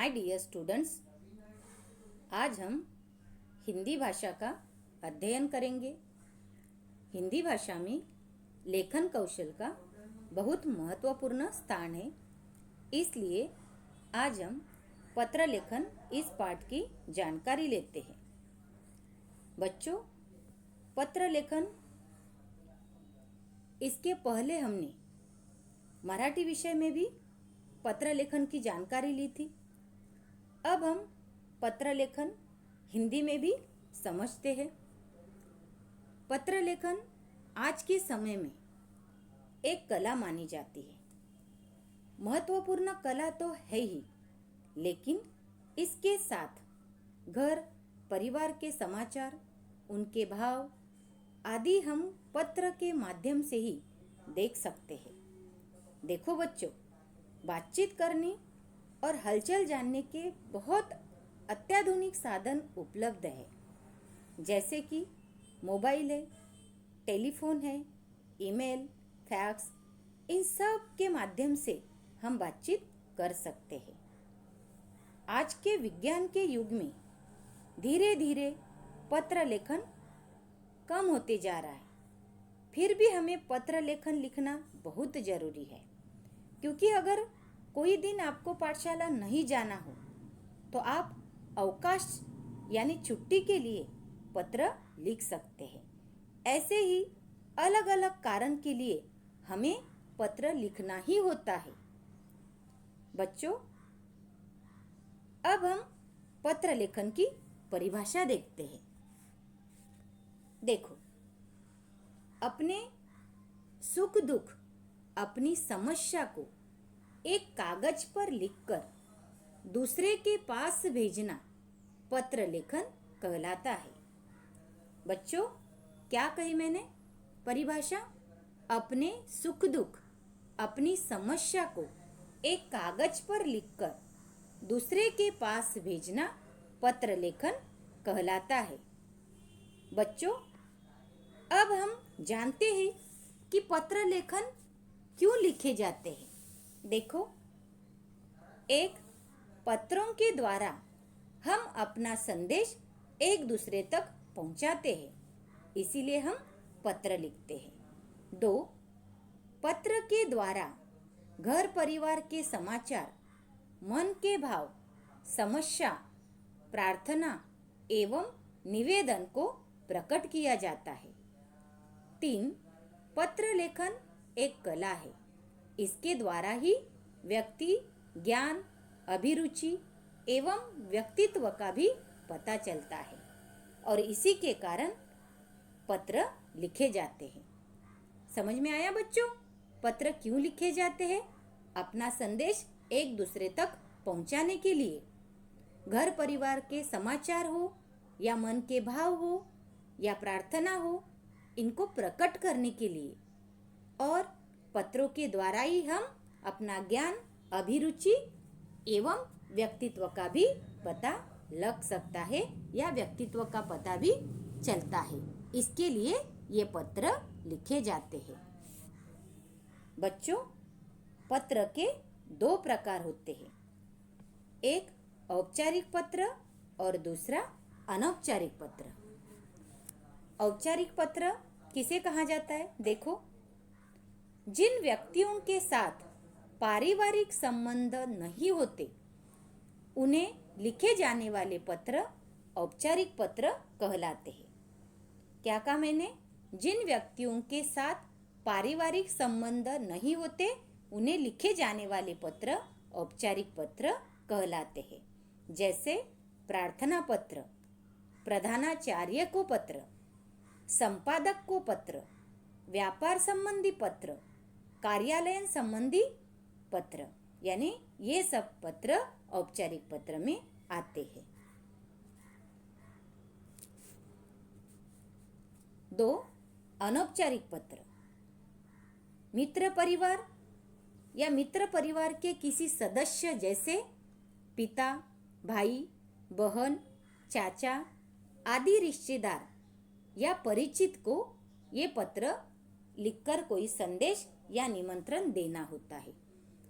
My dear students, आज हम हिंदी भाषा का अध्ययन करेंगे। हिंदी भाषा में लेखन कौशल का बहुत महत्वपूर्ण स्थान है, इसलिए आज हम पत्र लेखन इस पाठ की जानकारी लेते हैं। बच्चों, पत्र लेखन इसके पहले हमने मराठी विषय में भी पत्र लेखन की जानकारी ली थी। अब हम पत्र लेखन हिंदी में भी समझते हैं। पत्र लेखन आज के समय में एक कला मानी जाती है। महत्वपूर्ण कला तो है ही, लेकिन इसके साथ घर परिवार के समाचार, उनके भाव आदि हम पत्र के माध्यम से ही देख सकते हैं। देखो बच्चों, बातचीत करने और हलचल जानने के बहुत अत्याधुनिक साधन उपलब्ध है, जैसे कि मोबाइल है, टेलीफोन है, ईमेल, फैक्स। इन सब के माध्यम से हम बातचीत कर सकते हैं। आज के विज्ञान के युग में धीरे धीरे पत्र लेखन कम होते जा रहा है, फिर भी हमें पत्र लेखन लिखना बहुत ज़रूरी है, क्योंकि अगर कोई दिन आपको पाठशाला नहीं जाना हो तो आप अवकाश यानी छुट्टी के लिए पत्र लिख सकते हैं। ऐसे ही अलग अलग कारण के लिए हमें पत्र लिखना ही होता है। बच्चों, अब हम पत्र लेखन की परिभाषा देखते हैं। देखो, अपने सुख दुख, अपनी समस्या को एक कागज पर लिखकर दूसरे के पास भेजना पत्र लेखन कहलाता है। बच्चों, क्या कही मैंने? परिभाषा, अपने सुख दुख, अपनी समस्या को एक कागज पर लिखकर दूसरे के पास भेजना पत्र लेखन कहलाता है। बच्चों, अब हम जानते हैं कि पत्र लेखन क्यों लिखे जाते हैं। देखो, एक पत्रों के द्वारा हम अपना संदेश एक दूसरे तक पहुंचाते हैं, इसीलिए हम पत्र लिखते हैं। 2, पत्र के द्वारा घर परिवार के समाचार, मन के भाव, समस्या, प्रार्थना एवं निवेदन को प्रकट किया जाता है। 3, पत्र लेखन एक कला है। इसके द्वारा ही व्यक्ति ज्ञान, अभिरुचि एवं व्यक्तित्व का भी पता चलता है, और इसी के कारण पत्र लिखे जाते हैं। समझ में आया बच्चों? पत्र क्यों लिखे जाते हैं? अपना संदेश एक दूसरे तक पहुंचाने के लिए, घर परिवार के समाचार हो या मन के भाव हो या प्रार्थना हो, इनको प्रकट करने के लिए। और पत्रों के द्वारा ही हम अपना ज्ञान, अभिरुचि एवं व्यक्तित्व का भी पता लग सकता है या व्यक्तित्व का पता भी चलता है। इसके लिए ये पत्र लिखे जाते हैं। बच्चों, पत्र के 2 प्रकार होते हैं, एक औपचारिक पत्र और दूसरा अनौपचारिक पत्र। औपचारिक पत्र किसे कहा जाता है? देखो, जिन व्यक्तियों के साथ पारिवारिक संबंध नहीं होते, उन्हें लिखे जाने वाले पत्र औपचारिक पत्र कहलाते हैं। क्या कहा मैंने? जिन व्यक्तियों के साथ पारिवारिक संबंध नहीं होते, उन्हें लिखे जाने वाले पत्र औपचारिक पत्र कहलाते हैं। जैसे प्रार्थना पत्र, प्रधानाचार्य को पत्र, संपादक को पत्र, व्यापार संबंधी पत्र, कार्यालय संबंधी पत्र, यानी ये सब पत्र औपचारिक पत्र में आते हैं। 2, अनौपचारिक पत्र। मित्र परिवार या मित्र परिवार के किसी सदस्य जैसे पिता, भाई, बहन, चाचा आदि रिश्तेदार या परिचित को ये पत्र लिखकर कोई संदेश या निमंत्रण देना होता है।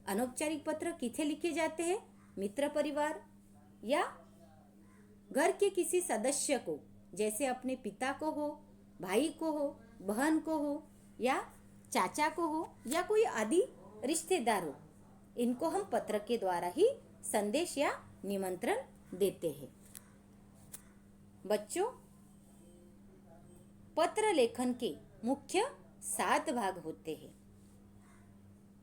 अनौपचारिक पत्र किथे लिखे जाते हैं? मित्र परिवार या घर के किसी सदस्य को, जैसे अपने पिता को हो, भाई को हो, बहन को हो या चाचा को हो या कोई आदि रिश्तेदार हो, इनको हम पत्र के द्वारा ही संदेश या निमंत्रण देते हैं। बच्चों, पत्र लेखन के मुख्य 7 भाग होते हैं।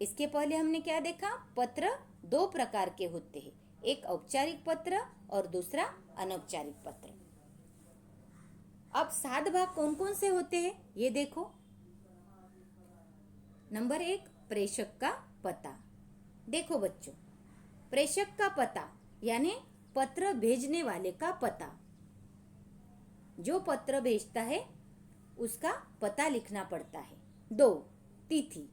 इसके पहले हमने क्या देखा? पत्र 2 प्रकार के होते हैं, एक औपचारिक पत्र और दूसरा अनौपचारिक पत्र। अब 7 भाग कौन कौन से होते हैं ये देखो। नंबर 1, प्रेषक का पता। देखो बच्चों, प्रेषक का पता यानी पत्र भेजने वाले का पता। जो पत्र भेजता है उसका पता लिखना पड़ता है। 2, तिथि।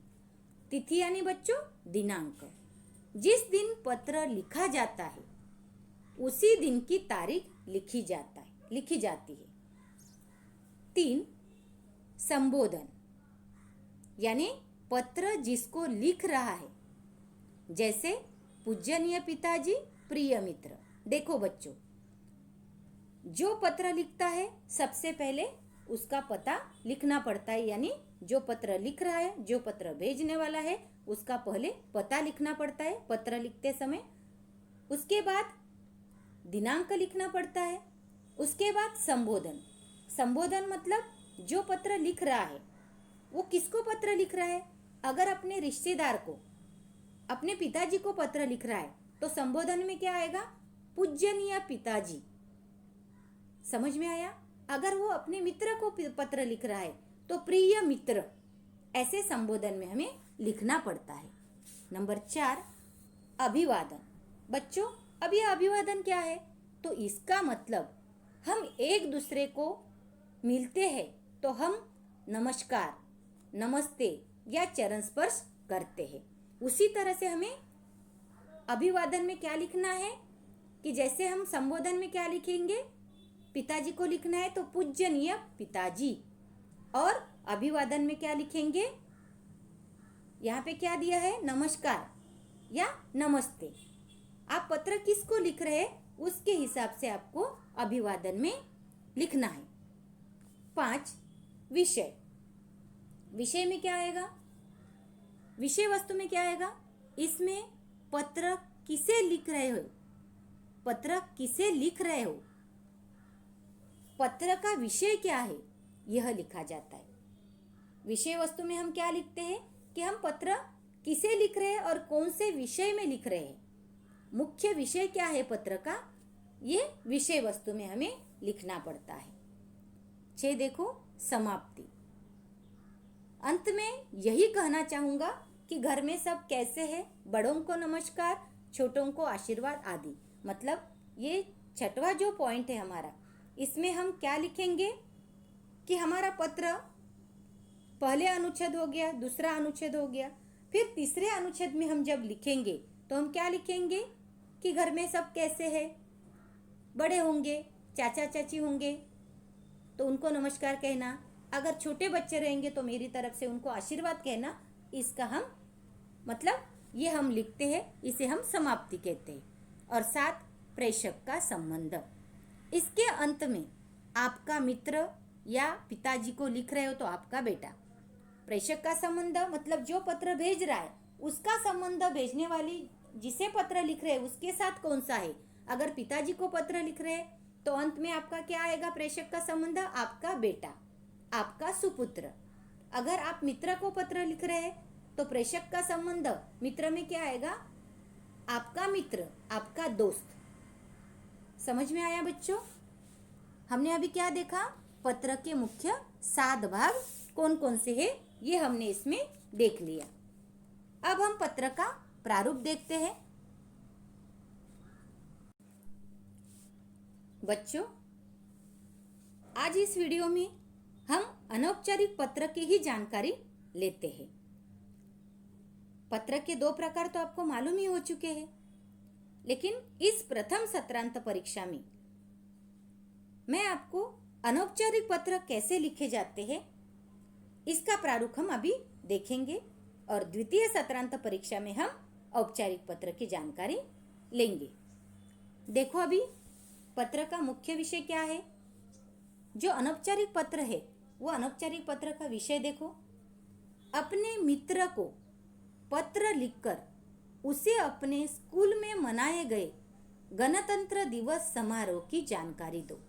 तिथि यानी बच्चों दिनांक। जिस दिन पत्र लिखा जाता है उसी दिन की तारीख लिखी जाती है। 3, संबोधन यानी पत्र जिसको लिख रहा है, जैसे पूजनीय पिताजी, प्रिय मित्र। देखो बच्चों, जो पत्र लिखता है सबसे पहले उसका पता लिखना पड़ता है, यानी जो पत्र लिख रहा है, जो पत्र भेजने वाला है, उसका पहले पता लिखना पड़ता है पत्र लिखते समय। उसके बाद दिनांक लिखना पड़ता है। उसके बाद संबोधन। संबोधन मतलब जो पत्र लिख रहा है वो किसको पत्र लिख रहा है। अगर अपने रिश्तेदार को, अपने पिताजी को पत्र लिख रहा है तो संबोधन में क्या आएगा? पूजनीय पिताजी। समझ में आया? अगर वो अपने मित्र को पत्र लिख रहा है तो प्रिय मित्र। ऐसे संबोधन में हमें लिखना पड़ता है। नंबर 4, अभिवादन। बच्चों, अब यह अभिवादन क्या है? तो इसका मतलब हम एक दूसरे को मिलते हैं तो हम नमस्कार, नमस्ते या चरण स्पर्श करते हैं। उसी तरह से हमें अभिवादन में क्या लिखना है कि जैसे हम संबोधन में क्या लिखेंगे, पिताजी को लिखना है तो पूजनीय पिताजी, और अभिवादन में क्या लिखेंगे, यहाँ पे क्या दिया है, नमस्कार या नमस्ते। आप पत्र किसको लिख रहे हैं उसके हिसाब से आपको अभिवादन में लिखना है। 5, विषय। विषय में क्या आएगा? विषय वस्तु में क्या आएगा? इसमें पत्र किसे लिख रहे हो, पत्र किसे लिख रहे हो, पत्र का विषय क्या है, यह लिखा जाता है। विषय वस्तु में हम क्या लिखते हैं कि हम पत्र किसे लिख रहे हैं और कौन से विषय में लिख रहे हैं। मुख्य विषय क्या है पत्र का, ये विषय वस्तु में हमें लिखना पड़ता है। 6, देखो समाप्ति। अंत में यही कहना चाहूँगा कि घर में सब कैसे हैं, बड़ों को नमस्कार, छोटों को आशीर्वाद आदि। मतलब ये 6वां जो पॉइंट है हमारा, इसमें हम क्या लिखेंगे कि हमारा पत्र पहले अनुच्छेद हो गया, दूसरा अनुच्छेद हो गया, फिर तीसरे अनुच्छेद में हम जब लिखेंगे तो हम क्या लिखेंगे कि घर में सब कैसे हैं, बड़े होंगे, चाचा चाची होंगे तो उनको नमस्कार कहना, अगर छोटे बच्चे रहेंगे तो मेरी तरफ से उनको आशीर्वाद कहना। इसका हम मतलब ये हम लिखते हैं, इसे हम समाप्ति कहते हैं। और 7, प्रेषक का संबंध। इसके अंत में आपका मित्र या पिताजी को लिख रहे हो तो आपका बेटा। प्रेषक का संबंध मतलब जो पत्र भेज रहा है उसका संबंध भेजने वाली जिसे पत्र लिख रहे हैं उसके साथ कौन सा है। अगर पिताजी को पत्र लिख रहे हैं तो अंत में आपका क्या आएगा? प्रेषक का संबंध आपका बेटा, आपका सुपुत्र। अगर आप मित्र को पत्र लिख रहे हैं तो प्रेषक का संबंध मित्र में क्या आएगा? आपका मित्र, आपका दोस्त। समझ में आया बच्चों? हमने अभी क्या देखा? पत्र के मुख्य 7 भाग कौन कौन से हैं ये हमने इसमें देख लिया। अब हम पत्र का प्रारूप देखते हैं। बच्चों, आज इस वीडियो में हम अनौपचारिक पत्र की ही जानकारी लेते हैं। पत्र के 2 प्रकार तो आपको मालूम ही हो चुके हैं, लेकिन इस प्रथम सत्रांत परीक्षा में मैं आपको अनौपचारिक पत्र कैसे लिखे जाते हैं इसका प्रारूप हम अभी देखेंगे, और द्वितीय सत्रांत परीक्षा में हम औपचारिक पत्र की जानकारी लेंगे। देखो अभी पत्र का मुख्य विषय क्या है। जो अनौपचारिक पत्र है वो अनौपचारिक पत्र का विषय देखो। अपने मित्र को पत्र लिखकर उसे अपने स्कूल में मनाए गए गणतंत्र दिवस समारोह की जानकारी दो।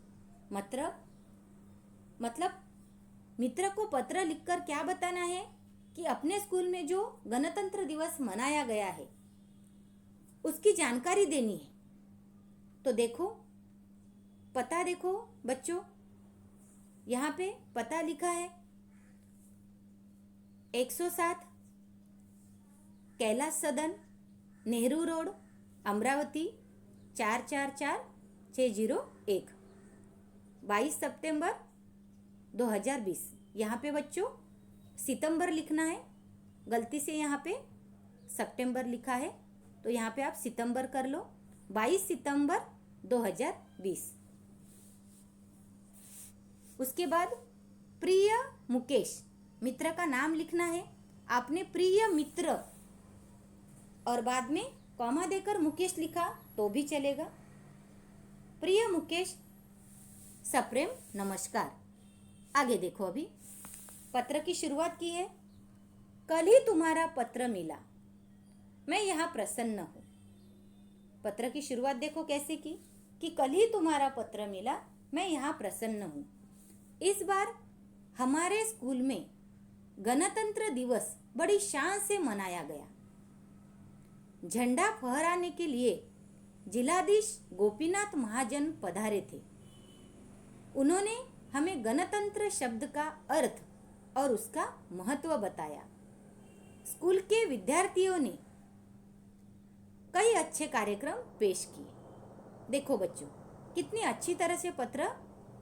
मतलब मित्र को पत्र लिखकर क्या बताना है कि अपने स्कूल में जो गणतंत्र दिवस मनाया गया है उसकी जानकारी देनी है। तो देखो पता देखो बच्चों, यहाँ पे पता लिखा है 107 कैलाश सदन, नेहरू रोड, अमरावती 444601, 22 सितंबर 2020। यहाँ पे बच्चों सितंबर लिखना है, गलती से यहाँ पे सितंबर लिखा है तो यहाँ पे आप सितंबर कर लो। 22 सितंबर 2020। उसके बाद प्रिय मुकेश, मित्र का नाम लिखना है। आपने प्रिय मित्र और बाद में कॉमा देकर मुकेश लिखा तो भी चलेगा। प्रिय मुकेश, सप्रेम नमस्कार। आगे देखो अभी पत्र की शुरुआत की है। कल ही तुम्हारा पत्र मिला, मैं यहाँ प्रसन्न हूँ। पत्र की शुरुआत देखो कैसे की कि कल ही तुम्हारा पत्र मिला, मैं यहाँ प्रसन्न हूँ। इस बार हमारे स्कूल में गणतंत्र दिवस बड़ी शान से मनाया गया। झंडा फहराने के लिए जिलाधीश गोपीनाथ महाजन पधारे थे। उन्होंने हमें गणतंत्र शब्द का अर्थ और उसका महत्व बताया। स्कूल के विद्यार्थियों ने कई अच्छे कार्यक्रम पेश किए। देखो बच्चों कितनी अच्छी तरह से पत्र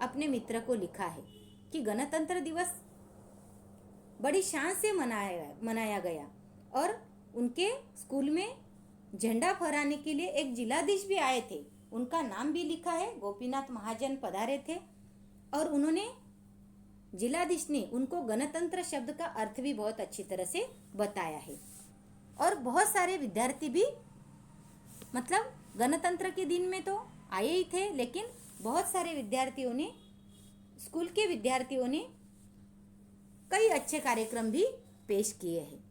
अपने मित्र को लिखा है कि गणतंत्र दिवस बड़ी शान से मनाया गया और उनके स्कूल में झंडा फहराने के लिए एक जिलाधीश भी आए थे। उनका नाम भी लिखा है, गोपीनाथ महाजन पधारे थे और उन्होंने जिलाधीश ने उनको गणतंत्र शब्द का अर्थ भी बहुत अच्छी तरह से बताया है। और बहुत सारे विद्यार्थी भी मतलब गणतंत्र के दिन में तो आए ही थे, लेकिन बहुत सारे विद्यार्थियों ने, स्कूल के विद्यार्थियों ने कई अच्छे कार्यक्रम भी पेश किए हैं।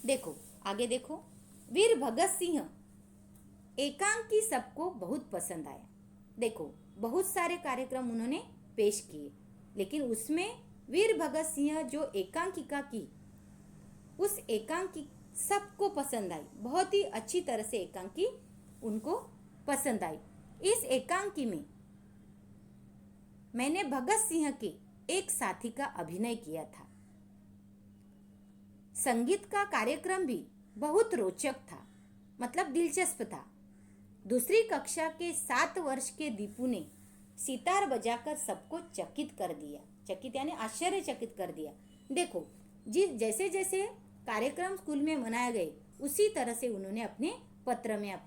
देखो आगे देखो, वीर भगत सिंह एकांकी सबको बहुत पसंद आया। देखो बहुत सारे कार्यक्रम उन्होंने पेश किए, लेकिन उसमें वीर भगत सिंह जो एकांकिका की, उस एकांकी सबको पसंद आई। बहुत ही अच्छी तरह से एकांकी उनको पसंद आई। इस एकांकी में मैंने भगत सिंह के एक साथी का अभिनय किया था। संगीत का कार्यक्रम भी बहुत रोचक था, मतलब दिलचस्प था। दूसरी कक्षा के 7 वर्ष के दीपू ने सितार बजाकर सबको चकित कर दिया। चकित यानी आश्चर्यचकित कर दिया। देखो जैसे जैसे कार्यक्रम स्कूल में मनाए गए उसी तरह से उन्होंने अपने पत्र में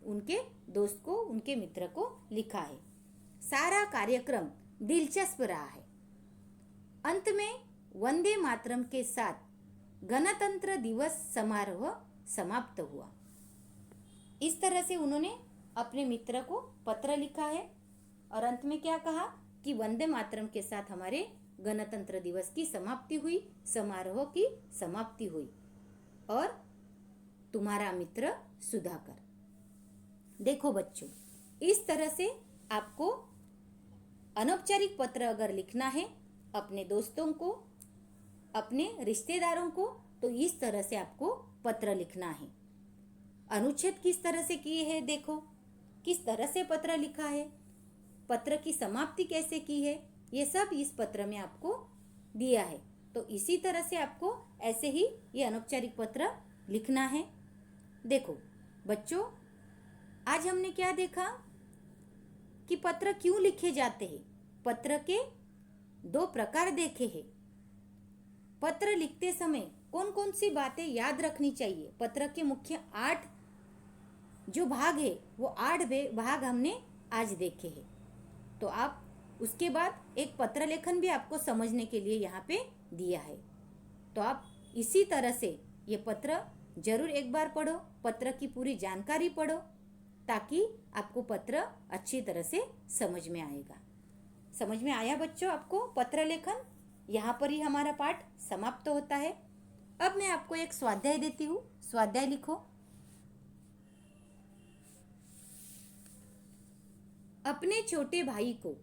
उनके दोस्त को, उनके मित्र को लिखा है। सारा कार्यक्रम दिलचस्प रहा है। अंत में वंदे मातरम के साथ गणतंत्र दिवस समारोह समाप्त हुआ। इस तरह से उन्होंने अपने मित्र को पत्र लिखा है और अंत में क्या कहा कि वंदे मातरम के साथ हमारे गणतंत्र दिवस की समाप्ति हुई, समारोह की समाप्ति हुई। और तुम्हारा मित्र सुधाकर। देखो बच्चों, इस तरह से आपको अनौपचारिक पत्र अगर लिखना है अपने दोस्तों को, अपने रिश्तेदारों को, तो इस तरह से आपको पत्र लिखना है। अनुच्छेद किस तरह से किए हैं, देखो किस तरह से पत्र लिखा है, पत्र की समाप्ति कैसे की है, ये सब इस पत्र में आपको दिया है। तो इसी तरह से आपको ऐसे ही ये अनौपचारिक पत्र लिखना है। देखो बच्चों, आज हमने क्या देखा कि पत्र क्यों लिखे जाते हैं। पत्र के 2 प्रकार देखे हैं। पत्र लिखते समय कौन कौन सी बातें याद रखनी चाहिए। पत्र के मुख्य 8 जो भाग है वो 8 भाग हमने आज देखे हैं। तो आप उसके बाद एक पत्र लेखन भी आपको समझने के लिए यहाँ पे दिया है। तो आप इसी तरह से ये पत्र जरूर एक बार पढ़ो, पत्र की पूरी जानकारी पढ़ो, ताकि आपको पत्र अच्छी तरह से समझ में आएगा। समझ में आया बच्चों आपको पत्र लेखन? यहाँ पर ही हमारा पाठ समाप्त होता है। अब मैं आपको एक स्वाध्याय देती हूँ। स्वाध्याय लिखो। अपने छोटे भाई को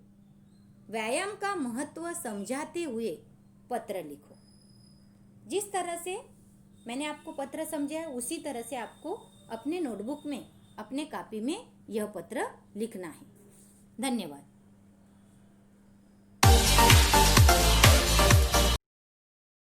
व्यायाम का महत्व समझाते हुए पत्र लिखो। जिस तरह से मैंने आपको पत्र समझाया उसी तरह से आपको अपने नोटबुक में, अपने कॉपी में यह पत्र लिखना है। धन्यवाद।